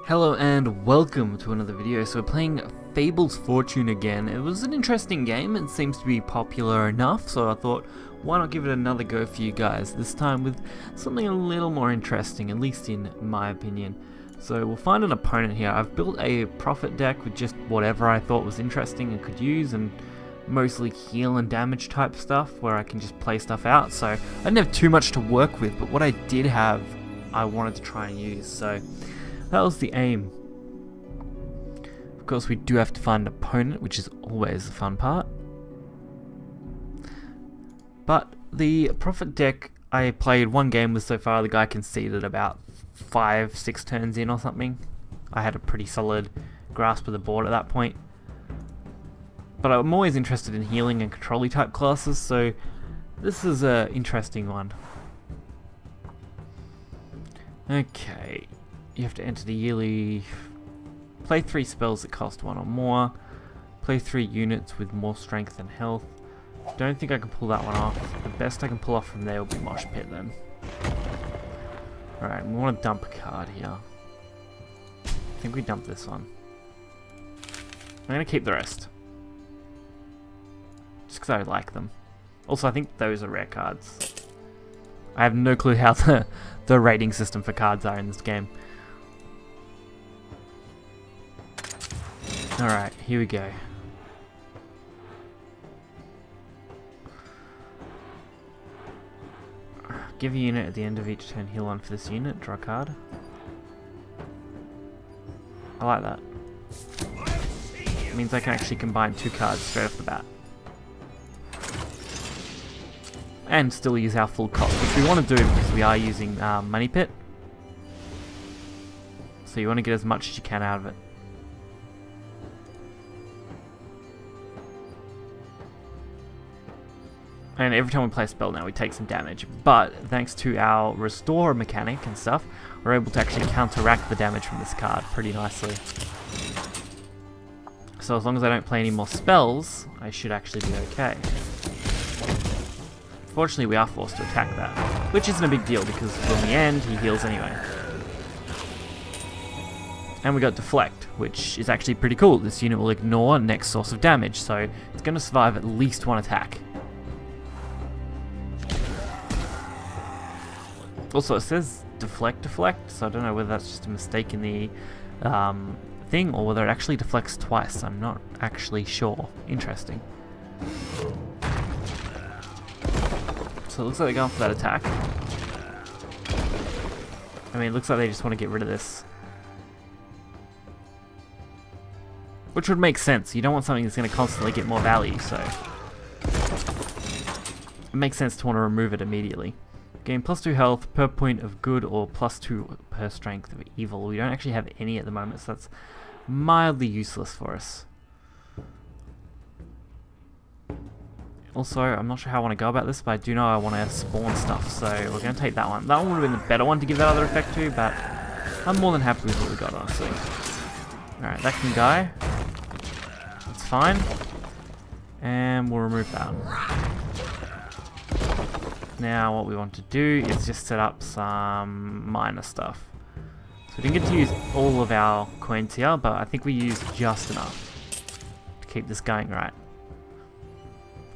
Hello and welcome to another video. So we're playing Fable's Fortune again. It was an interesting game, it seems to be popular enough, so I thought why not give it another go for you guys, this time with something a little more interesting, at least in my opinion. So we'll find an opponent here. I've built a profit deck with just whatever I thought was interesting and could use, and mostly heal and damage type stuff where I can just play stuff out. So I didn't have too much to work with, but what I did have I wanted to try and use, so that was the aim. Of course, we do have to find an opponent, which is always the fun part. But the profit deck I played one game with so far, the guy conceded about 5-6 turns in or something. I had a pretty solid grasp of the board at that point. But I'm always interested in healing and control-y type classes, so this is an interesting one. Okay. You have to enter the yearly... Play 3 spells that cost 1 or more. Play 3 units with more strength and health. Don't think I can pull that one off. The best I can pull off from there will be Mosh Pit then. Alright, we want to dump a card here. I think we dump this one. I'm going to keep the rest. Just because I like them. Also, I think those are rare cards. I have no clue how the rating system for cards are in this game. Alright, here we go. Give a unit at the end of each turn, heal 1 for this unit, draw a card. I like that. It means I can actually combine 2 cards straight off the bat. And still use our full cost, which we want to do because we are using Money Pit. So you want to get as much as you can out of it. And every time we play a spell now, we take some damage. But thanks to our restore mechanic and stuff, we're able to actually counteract the damage from this card pretty nicely. So as long as I don't play any more spells, I should actually be okay. Fortunately, we are forced to attack that, which isn't a big deal because when we end, he heals anyway. And we got Deflect, which is actually pretty cool. This unit will ignore next source of damage, so it's going to survive at least 1 attack. Also, it says deflect, so I don't know whether that's just a mistake in the thing or whether it actually deflects twice. I'm not actually sure. Interesting. So it looks like they're going for that attack. I mean, it looks like they just want to get rid of this. Which would make sense. You don't want something that's going to constantly get more value, so it makes sense to want to remove it immediately. Gain +2 health per point of good or +2 per strength of evil. We don't actually have any at the moment, so that's mildly useless for us. Also, I'm not sure how I want to go about this, but I do know I want to spawn stuff, so we're going to take that one. That one would have been the better one to give that other effect to, but I'm more than happy with what we got, honestly. Alright, that can die. That's fine. And we'll remove that one. Now what we want to do is just set up some minor stuff. So we didn't get to use all of our coins here, but I think we used just enough to keep this going right.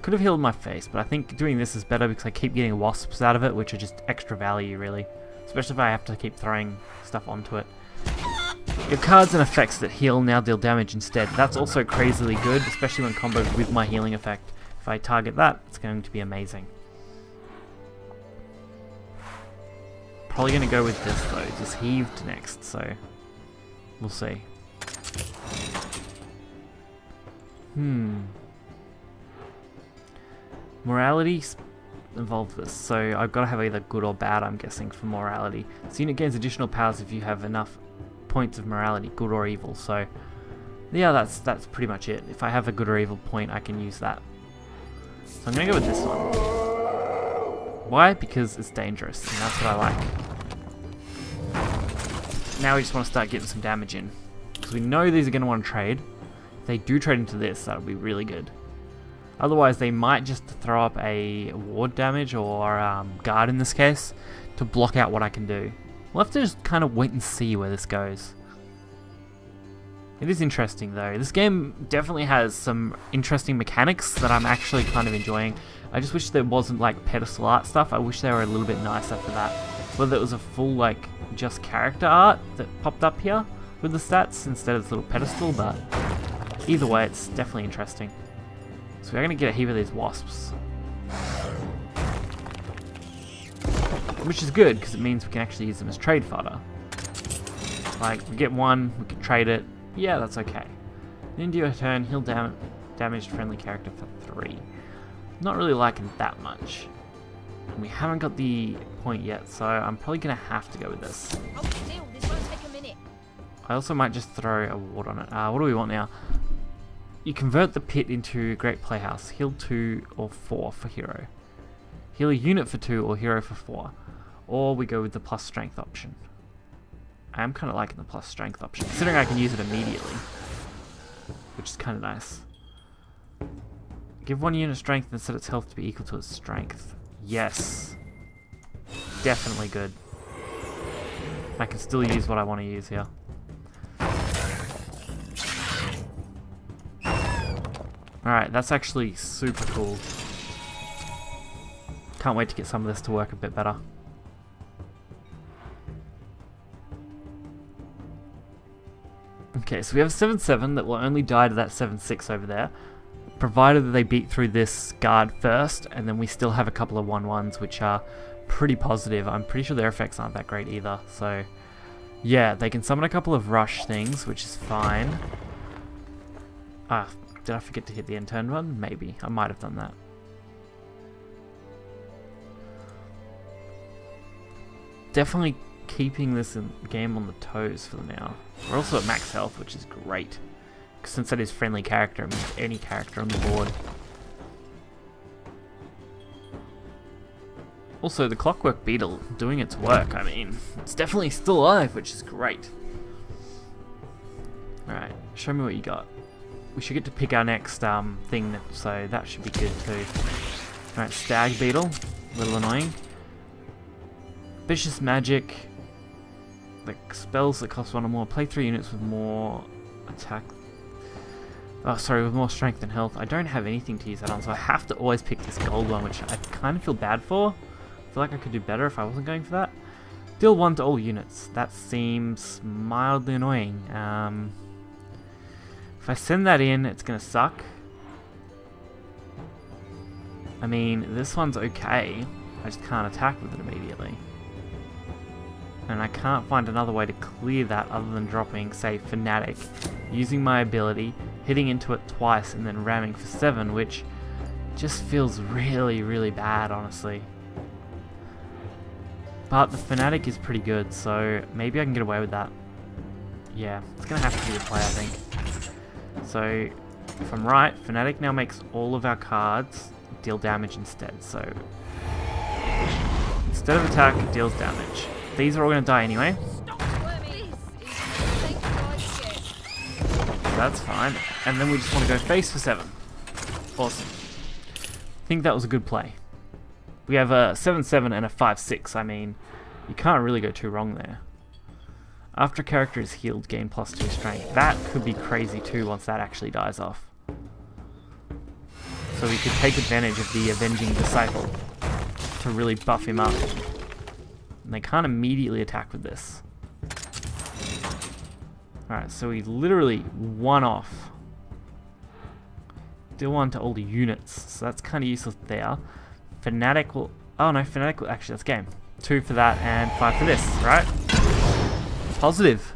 Could have healed my face, but I think doing this is better because I keep getting wasps out of it, which are just extra value really. Especially if I have to keep throwing stuff onto it. Your cards and effects that heal now deal damage instead. That's also crazily good, especially when comboed with my healing effect. If I target that, it's going to be amazing. Probably going to go with this though, just heaved next, so we'll see. Morality involves this, so I've got to have either good or bad, I'm guessing, for morality. This unit gains additional powers if you have enough points of morality, good or evil, so yeah, that's pretty much it. If I have a good or evil point, I can use that. So I'm going to go with this one. Why? Because it's dangerous, and that's what I like. Now we just want to start getting some damage in. Because we know these are going to want to trade. If they do trade into this, that'll be really good. Otherwise, they might just throw up a ward damage or guard in this case to block out what I can do. We'll have to just kind of wait and see where this goes. It is interesting though. This game definitely has some interesting mechanics that I'm actually kind of enjoying. I just wish there wasn't like pedestal art stuff. I wish they were a little bit nicer for that. Whether it was a full like just character art that popped up here with the stats instead of this little pedestal, but either way it's definitely interesting. So we're going to get a heap of these wasps. Which is good because it means we can actually use them as trade fodder. Like we get one, we can trade it. Yeah, that's okay. Then do a turn, heal damaged friendly character for 3. Not really liking that much. And we haven't got the point yet, so I'm probably going to have to go with this. Oh, Neil, this won't take a minute. I also might just throw a ward on it. What do we want now? You convert the pit into Great Playhouse. Heal 2 or 4 for hero. Heal a unit for 2 or hero for 4. Or we go with the plus strength option. I am kind of liking the plus strength option, considering I can use it immediately, which is kind of nice. Give 1 unit strength and set its health to be equal to its strength. Yes. Definitely good. I can still use what I want to use here. Alright, that's actually super cool. Can't wait to get some of this to work a bit better. Okay, so we have a 7-7 that will only die to that 7-6 over there, provided that they beat through this guard first, and then we still have a couple of 1-1s which are pretty positive. I'm pretty sure their effects aren't that great either, so yeah, they can summon a couple of rush things, which is fine. Did I forget to hit the end turn one? Maybe. I might have done that. Definitely keeping this game on the toes for now. We're also at max health, which is great. Since that is friendly character, it means any character on the board. Also, the Clockwork Beetle doing its work. I mean, it's definitely still alive, which is great. Alright, show me what you got. We should get to pick our next thing, so that should be good too. Alright, Stag Beetle, a little annoying. Vicious Magic, like spells that cost 1 or more. Play 3 units with more attack. Oh, sorry, with more strength and health. I don't have anything to use that on, so I have to always pick this gold one, which I kind of feel bad for. I feel like I could do better if I wasn't going for that. Deal 1 to all units. That seems mildly annoying. If I send that in, it's going to suck. I mean, this one's okay. I just can't attack with it immediately. And I can't find another way to clear that other than dropping, say, Fanatic, using my ability, hitting into it twice, and then ramming for 7, which just feels really, really bad, honestly. But the Fanatic is pretty good, so maybe I can get away with that. Yeah, it's going to have to be the play, I think. So, if I'm right, Fanatic now makes all of our cards deal damage instead. So, instead of attack, it deals damage. These are all going to die anyway. That's fine. And then we just want to go face for 7. Awesome. I think that was a good play. We have a 7-7 and a 5-6. I mean, you can't really go too wrong there. After a character is healed, gain +2 strength. That could be crazy too once that actually dies off. So we could take advantage of the Avenging Disciple to really buff him up. And they can't immediately attack with this. Alright, so we literally one off. Deal 1 to all the units, so that's kind of useless there. Fanatic will... Oh no, Fanatic will... Actually, that's game. 2 for that and 5 for this, right? Positive.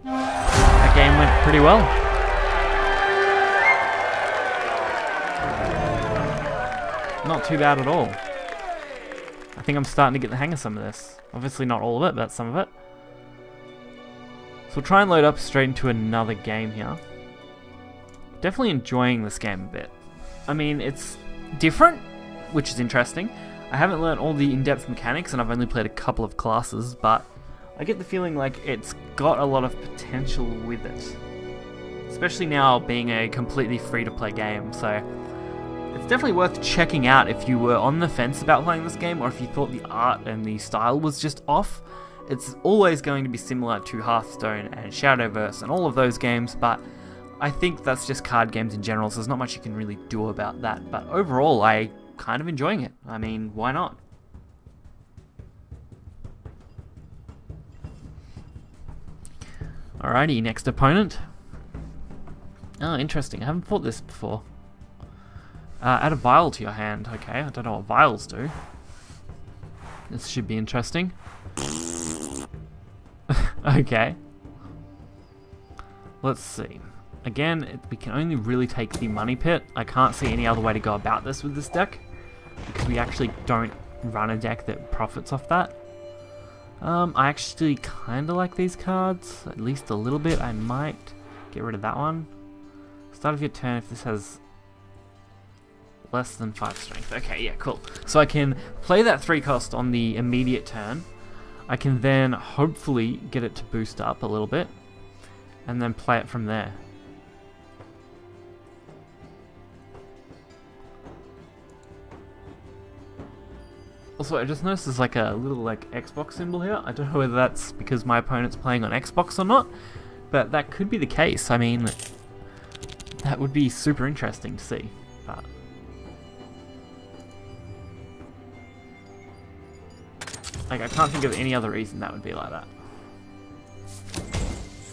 That game went pretty well. Not too bad at all. I think I'm starting to get the hang of some of this. Obviously not all of it, but some of it. So we'll try and load up straight into another game here. Definitely enjoying this game a bit. I mean, it's different, which is interesting. I haven't learned all the in-depth mechanics and I've only played a couple of classes, but I get the feeling like it's got a lot of potential with it. Especially now being a completely free-to-play game, so it's definitely worth checking out if you were on the fence about playing this game or if you thought the art and the style was just off. It's always going to be similar to Hearthstone and Shadowverse and all of those games, but I think that's just card games in general, so there's not much you can really do about that. But overall, I kind of enjoying it. I mean, why not? Alrighty, next opponent. Oh, interesting. I haven't fought this before. Add a vial to your hand. Okay, I don't know what vials do. This should be interesting. Okay. Let's see. Again, we can only really take the money pit. I can't see any other way to go about this with this deck, because we actually don't run a deck that profits off that. I actually kind of like these cards, at least a little bit. I might get rid of that one. Start of your turn if this has less than 5 strength. Okay, yeah, cool. So I can play that 3 cost on the immediate turn. I can then hopefully get it to boost up a little bit, and then play it from there. Also, I just noticed there's like a little Xbox symbol here. I don't know whether that's because my opponent's playing on Xbox or not, but that could be the case. I mean, that would be super interesting to see. But I can't think of any other reason that would be like that.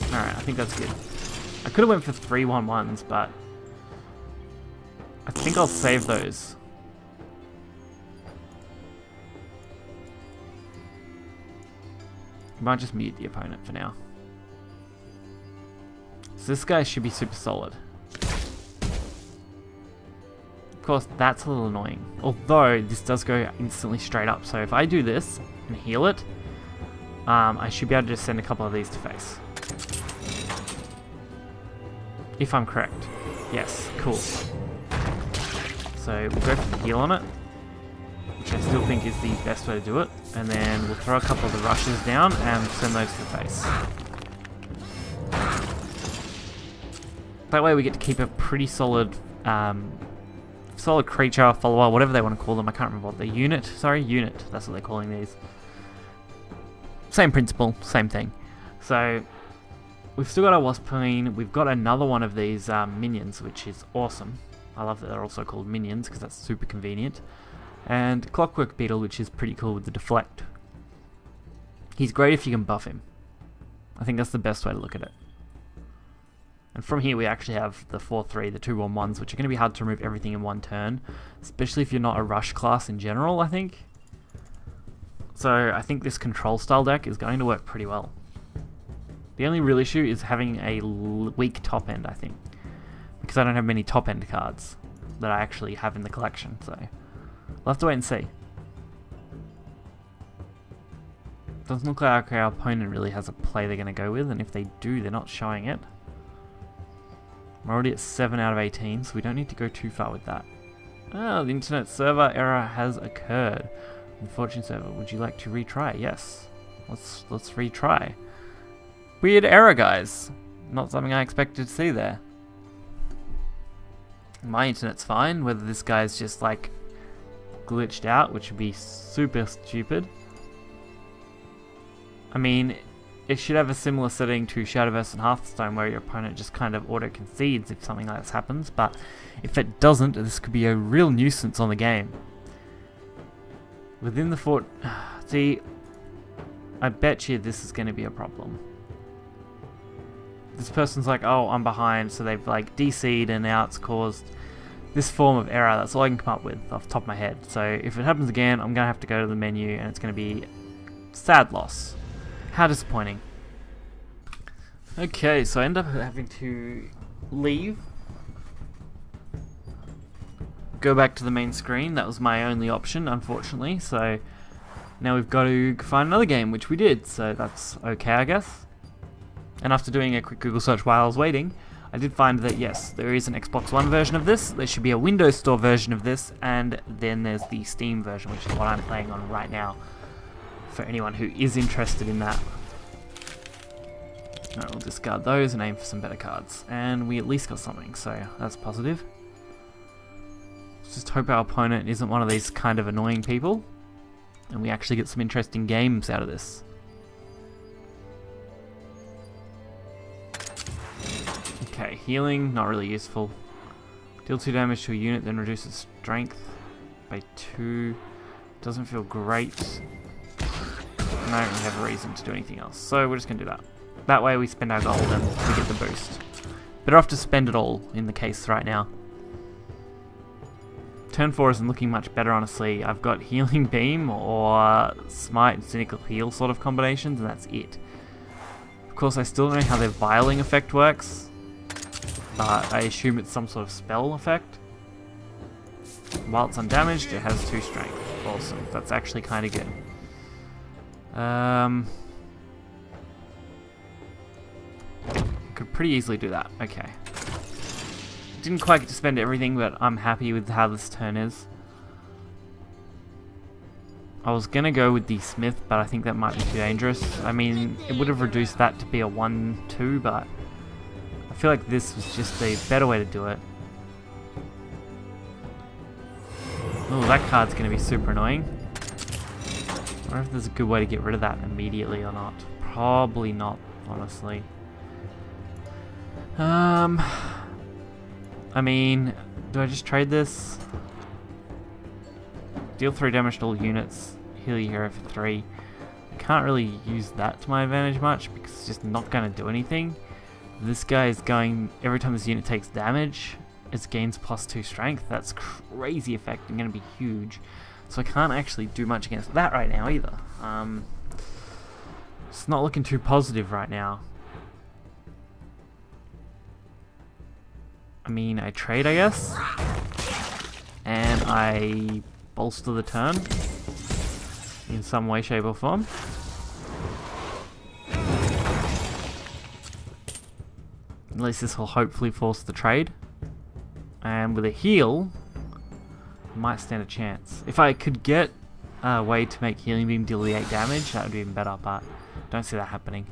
Alright, I think that's good. I could have went for 3/1/1s, but I think I'll save those. Might just mute the opponent for now. So this guy should be super solid. Of course, that's a little annoying. Although, this does go instantly straight up. So if I do this and heal it, I should be able to just send a couple of these to face. If I'm correct. Yes, cool. So we'll go for the heal on it, which I still think is the best way to do it. And then we'll throw a couple of the rushes down and send those to the face. That way we get to keep a pretty solid solid creature, follower, whatever they want to call them. I can't remember what the unit. Sorry, unit. That's what they're calling these. Same principle, same thing. So we've still got our Wasp Queen. We've got another one of these minions, which is awesome. I love that they're also called minions because that's super convenient. And Clockwork Beetle, which is pretty cool with the deflect. He's great if you can buff him. I think that's the best way to look at it. And from here we actually have the 4/3, the 2/1/1s, which are going to be hard to remove everything in one turn, especially if you're not a rush class in general, I think. So I think this control style deck is going to work pretty well. The only real issue is having a weak top end, I think, because I don't have many top end cards that I actually have in the collection, so we'll have to wait and see. Doesn't look like our opponent really has a play they're going to go with, and if they do, they're not showing it. I'm already at 7 out of 18, so we don't need to go too far with that. Oh, the internet server error has occurred. Unfortunate server, would you like to retry? Yes. Let's retry. Weird error, guys. Not something I expected to see there. My internet's fine, whether this guy's just like glitched out, which would be super stupid. I mean, it should have a similar setting to Shadowverse and Hearthstone where your opponent just kind of auto-concedes if something like this happens, but if it doesn't, this could be a real nuisance on the game. Within the fort... See, I bet you this is going to be a problem. This person's like, oh, I'm behind, so they've like DC'd and now it's caused this form of error. That's all I can come up with off the top of my head. So if it happens again, I'm going to have to go to the menu and it's going to be sad loss. How disappointing. Okay, so I end up having to leave. Go back to the main screen. That was my only option, unfortunately. So now we've got to find another game, which we did. So that's okay, I guess. And after doing a quick Google search while I was waiting, I did find that yes, there is an Xbox One version of this. There should be a Windows Store version of this. And then there's the Steam version, which is what I'm playing on right now. For anyone who is interested in that. Alright, we'll discard those and aim for some better cards. And we at least got something, so that's positive. Let's just hope our opponent isn't one of these kind of annoying people. And we actually get some interesting games out of this. healing, not really useful. Deal 2 damage to a unit, then reduces strength by 2. Doesn't feel great. And I don't really have a reason to do anything else, so we're just going to do that. That way we spend our gold and we get the boost. Better off to spend it all in the case right now. Turn 4 isn't looking much better, honestly. I've got Healing Beam or Smite and Cynical Heal sort of combinations, and that's it. Of course, I still don't know how their Vialing effect works, but I assume it's some sort of spell effect. While it's undamaged, it has 2 strength. Awesome. That's actually kind of good. Could pretty easily do that. Okay. Didn't quite get to spend everything, but I'm happy with how this turn is. I was gonna go with the Smith, but I think that might be too dangerous. I mean, it would have reduced that to be a 1-2, but I feel like this was just a better way to do it. Oh, that card's gonna be super annoying. I wonder if there's a good way to get rid of that immediately or not. Probably not, honestly. I mean, do I just trade this? Deal 3 damage to all units, heal your hero for 3. I can't really use that to my advantage much because it's just not going to do anything. This guy is going, every time this unit takes damage, it gains +2 strength. That's crazy effect and going to be huge. So I can't actually do much against that right now either. It's not looking too positive right now. I mean, I trade, I guess, and I bolster the turn in some way, shape, or form. At least this will hopefully force the trade. And with a heal, I might stand a chance. If I could get a way to make Healing Beam deal the 8 damage, that would be even better, but don't see that happening.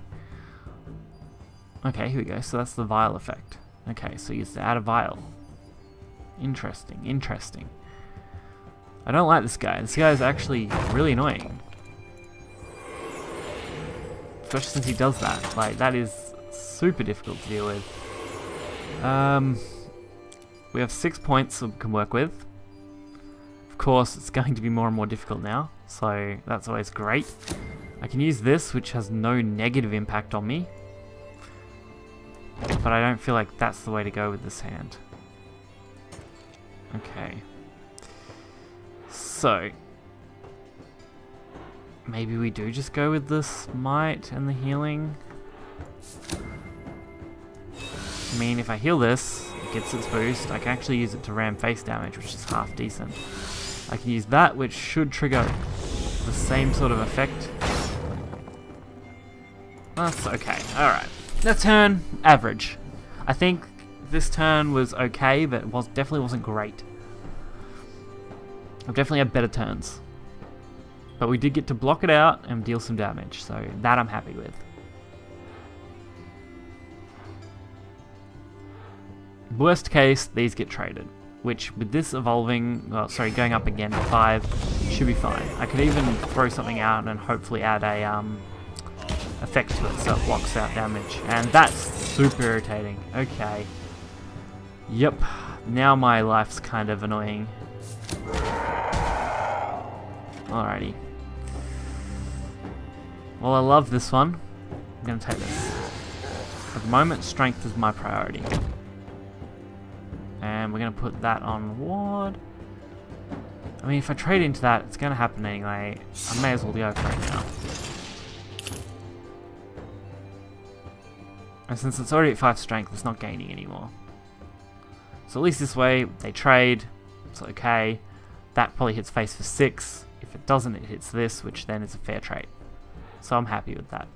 Okay, here we go. So that's the Vial effect. Okay, so you used to add a Vial. Interesting, interesting. I don't like this guy. This guy is actually really annoying. Especially since he does that. Like, that is super difficult to deal with. We have 6 points that we can work with. Of course, it's going to be more and more difficult now, so that's always great. I can use this, which has no negative impact on me. But I don't feel like that's the way to go with this hand. Okay. So, maybe we do just go with the Smite and the healing. I mean, if I heal this, it gets its boost. I can actually use it to ram face damage, which is half decent. I can use that, which should trigger the same sort of effect. That's okay. Alright. That turn, average. I think this turn was okay, but it definitely wasn't great. I've definitely had better turns. But we did get to block it out and deal some damage, so that I'm happy with. Worst case, these get traded, which with this evolving, well, sorry, going up again to 5, should be fine. I could even throw something out and hopefully add a effect to it so it blocks out damage, and that's super irritating. Okay. Yep, now my life's kind of annoying. Alrighty. Well, I love this one. I'm gonna take this. At the moment, strength is my priority. And we're gonna put that on ward. I mean, if I trade into that, it's gonna happen anyway. I may as well go for it now. And since it's already at 5 strength, it's not gaining anymore. So at least this way, they trade, it's okay. That probably hits face for 6. If it doesn't, it hits this, which then is a fair trade. So I'm happy with that.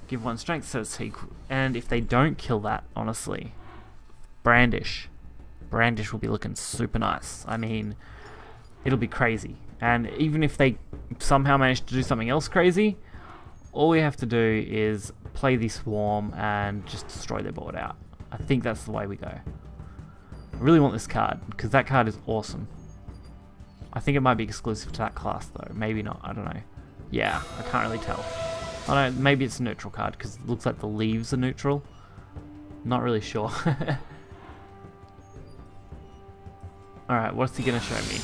Give 1 strength, so it's equal. And if they don't kill that, honestly, Brandish. Brandish will be looking super nice. I mean, it'll be crazy. And even if they somehow manage to do something else crazy, all we have to do is play the Swarm and just destroy their board out. I think that's the way we go. I really want this card, because that card is awesome. I think it might be exclusive to that class though. Maybe not, I don't know. Yeah, I can't really tell. I don't know, maybe it's a neutral card, because it looks like the leaves are neutral. Not really sure. Alright, what's he gonna show me?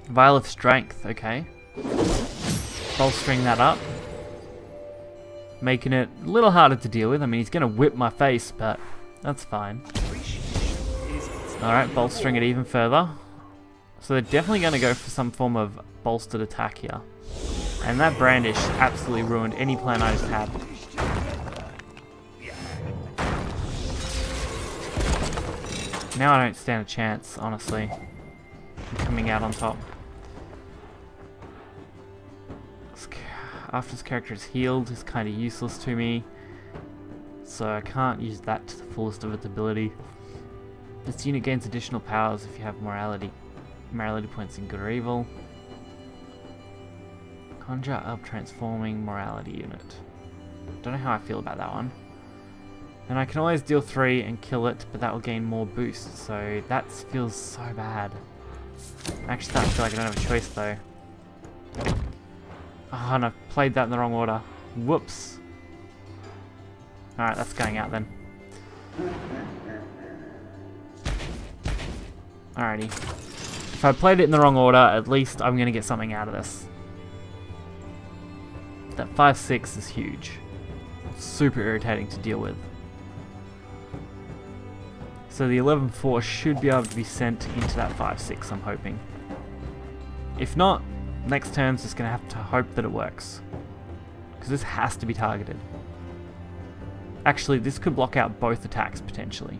Vial of Strength, okay. Bolstering that up. Making it a little harder to deal with. I mean, he's gonna whip my face, but that's fine. Alright, bolstering it even further. So they're definitely gonna go for some form of bolstered attack here. And that brandish absolutely ruined any plan I just had. Now I don't stand a chance, honestly. I'm coming out on top. After his character is healed, is kind of useless to me. So I can't use that to the fullest of its ability. This unit gains additional powers if you have morality. Morality points in good or evil. Conjure up transforming morality unit. Don't know how I feel about that one. And I can always deal 3 and kill it, but that will gain more boost, so that feels so bad. I actually starting to feel like I don't have a choice though. Oh, and I've played that in the wrong order. Whoops. Alright, that's going out then. Alrighty. If I played it in the wrong order, at least I'm going to get something out of this. That 5-6 is huge. It's super irritating to deal with. So the 11-4 should be able to be sent into that 5-6, I'm hoping. If not, next turn's just going to have to hope that it works. Because this has to be targeted. Actually, this could block out both attacks, potentially.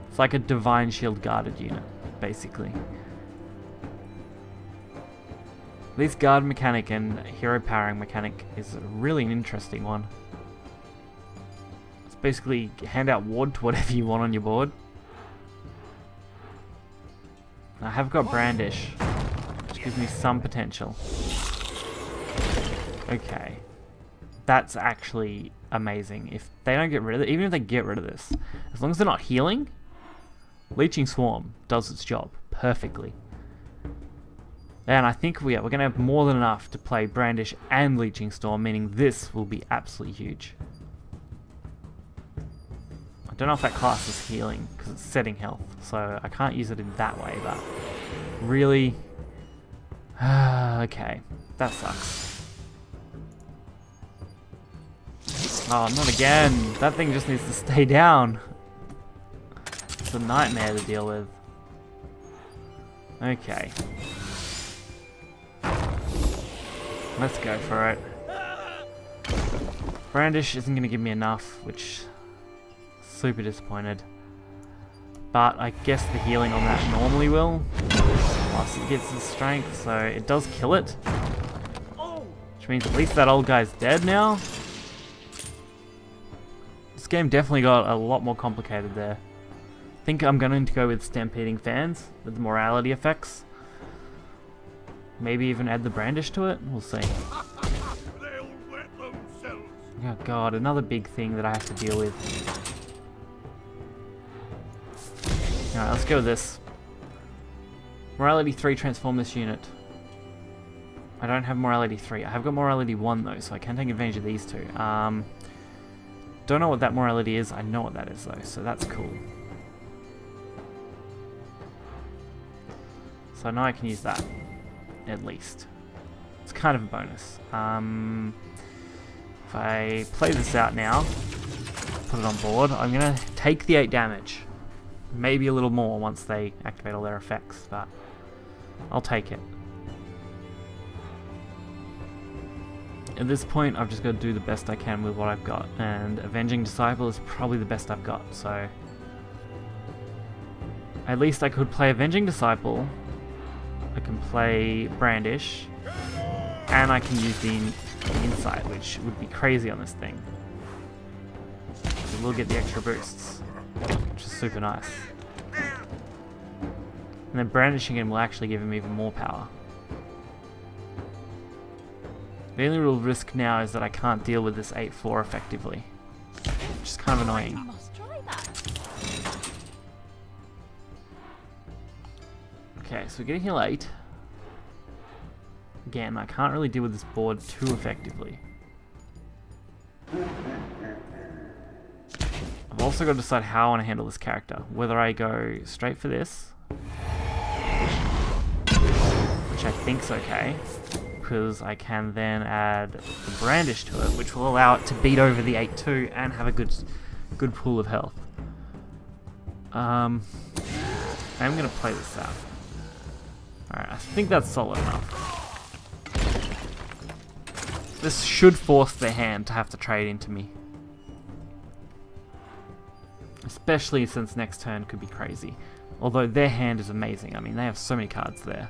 It's like a Divine Shield guarded unit, basically. This guard mechanic and hero powering mechanic is really an interesting one. It's basically hand out ward to whatever you want on your board. I have got Brandish, which gives me some potential. Okay. That's actually amazing. If they don't get rid of it, even if they get rid of this, as long as they're not healing, Leeching Swarm does its job perfectly. And I think we're going to have more than enough to play Brandish and Leeching Storm, meaning this will be absolutely huge. I don't know if that class is healing, because it's setting health, so I can't use it in that way, but really... okay, that sucks. Oh, not again! That thing just needs to stay down! It's a nightmare to deal with. Okay. Let's go for it. Brandish isn't going to give me enough, which... super disappointed. But I guess the healing on that normally will. Plus it gets the strength, so it does kill it. Which means at least that old guy's dead now. This game definitely got a lot more complicated there. I think I'm going to go with Stampeding Fans with the morality effects. Maybe even add the Brandish to it? We'll see. Oh god, another big thing that I have to deal with. Alright, let's go with this. Morality 3, transform this unit. I don't have Morality 3. I have got Morality 1 though, so I can take advantage of these two. Don't know what that Morality is. I know what that is though, so that's cool. So now I can use that, at least. It's kind of a bonus. If I play this out now, put it on board, I'm going to take the 8 damage. Maybe a little more once they activate all their effects, but I'll take it. At this point, I've just got to do the best I can with what I've got, and Avenging Disciple is probably the best I've got, so... At least I could play Avenging Disciple, I can play Brandish, and I can use the Insight, which would be crazy on this thing. So we'll get the extra boosts, which is super nice. And then brandishing him will actually give him even more power. The only real risk now is that I can't deal with this 8-4 effectively, which is kind of annoying. Okay, so we're getting heal 8. Again, I can't really deal with this board too effectively. I've also got to decide how I want to handle this character. Whether I go straight for this, which I think's okay, because I can then add the brandish to it, which will allow it to beat over the 8-2 and have a good pool of health. I'm gonna play this out. Alright, I think that's solid enough. This should force their hand to have to trade into me. Especially since next turn could be crazy. Although their hand is amazing. I mean, they have so many cards there.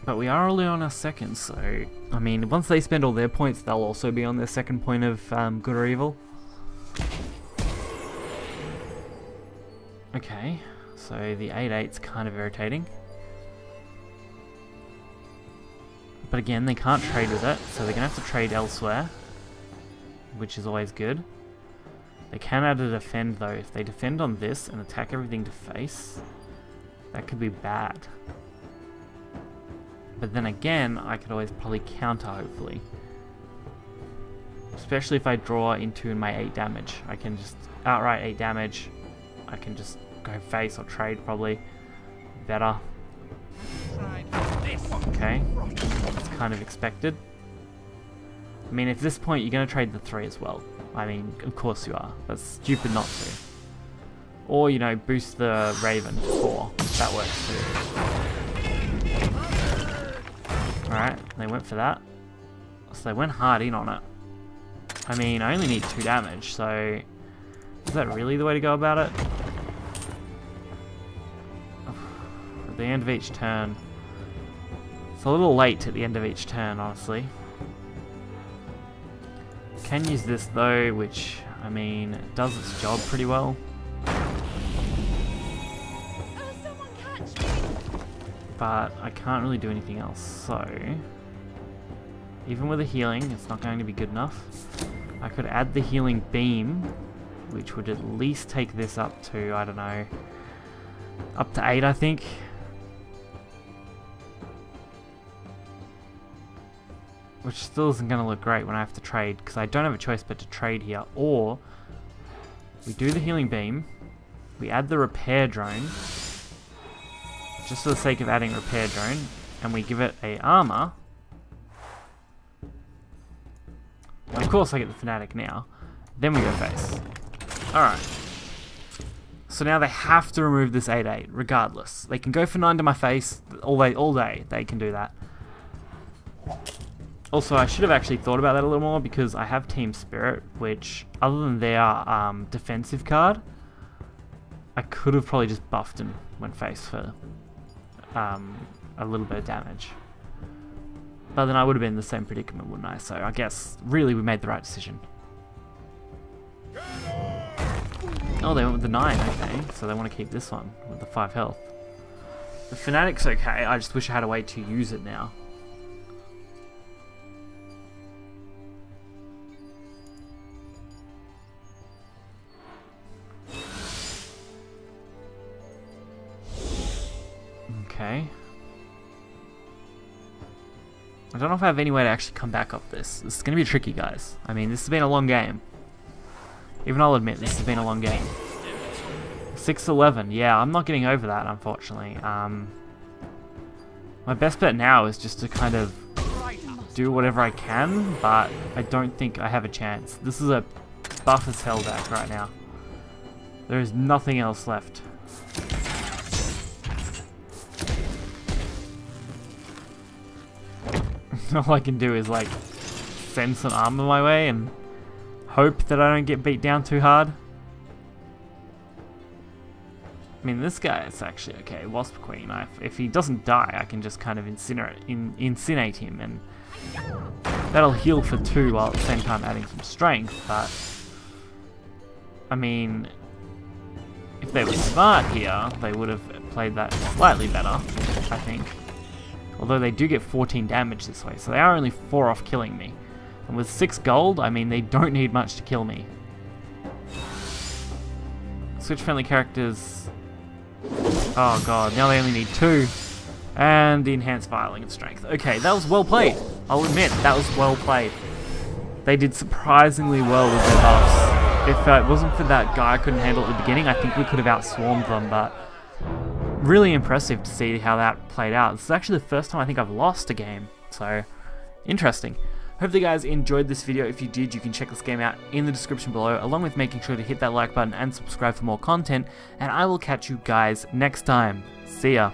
But we are only on our second, so... I mean, once they spend all their points, they'll also be on their second point of good or evil. Okay, so the 8-8's kind of irritating. But again, they can't trade with it, so they're going to have to trade elsewhere, which is always good. They can add a defend though. If they defend on this and attack everything to face, that could be bad. But then again, I could always probably counter, hopefully. Especially if I draw into my 8 damage. I can just outright 8 damage. I can just go face or trade, probably. Better. Okay. That's kind of expected. I mean, at this point, you're going to trade the 3 as well. I mean, of course you are. That's stupid not to. Or, you know, boost the Raven to 4. That works too. Alright, they went for that. So they went hard in on it. I mean, I only need 2 damage, so... Is that really the way to go about it? At the end of each turn. It's a little late at the end of each turn, honestly. Can use this though, which, I mean, does its job pretty well. But I can't really do anything else, so... Even with a healing, it's not going to be good enough. I could add the healing beam, which would at least take this up to, I don't know, up to 8, I think. Which still isn't going to look great when I have to trade, because I don't have a choice but to trade here. Or, we do the healing beam, we add the repair drone, just for the sake of adding repair drone, and we give it a armor. Of course I get the Fanatic now. Then we go face. Alright. So now they have to remove this 8-8, regardless. They can go for 9 to my face all day. They can do that. Also, I should have actually thought about that a little more, because I have Team Spirit, which, other than their defensive card, I could have probably just buffed and went face for a little bit of damage. But then I would have been in the same predicament, wouldn't I? So I guess, really, we made the right decision. Oh, they went with the 9, okay. So they want to keep this one with the 5 health. The Fanatic's okay, I just wish I had a way to use it now. Okay. I don't know if I have any way to actually come back off this. This is going to be tricky, guys. I mean, this has been a long game. Even I'll admit, this has been a long game. 6-11. Yeah, I'm not getting over that, unfortunately. My best bet now is just to kind of do whatever I can, but I don't think I have a chance. This is a buff as hell deck right now. There is nothing else left. All I can do is like send some armor my way and hope that I don't get beat down too hard. I mean, this guy is actually okay. Wasp Queen. If he doesn't die, I can just kind of incinerate him, and that'll heal for 2 while at the same time adding some strength. But I mean, if they were smart here, they would have played that slightly better, I think. Although they do get 14 damage this way, so they are only 4 off killing me. And with 6 gold, I mean, they don't need much to kill me. Switch friendly characters. Oh god, now they only need 2. And the enhanced vialing of strength. Okay, that was well played. I'll admit, that was well played. they did surprisingly well with their buffs. If it wasn't for that guy I couldn't handle at the beginning, I think we could have outswarmed them, but really impressive to see how that played out. This is actually the first time I think I've lost a game, so interesting. Hope you guys enjoyed this video. If you did, you can check this game out in the description below, along with making sure to hit that like button and subscribe for more content, and I will catch you guys next time. See ya.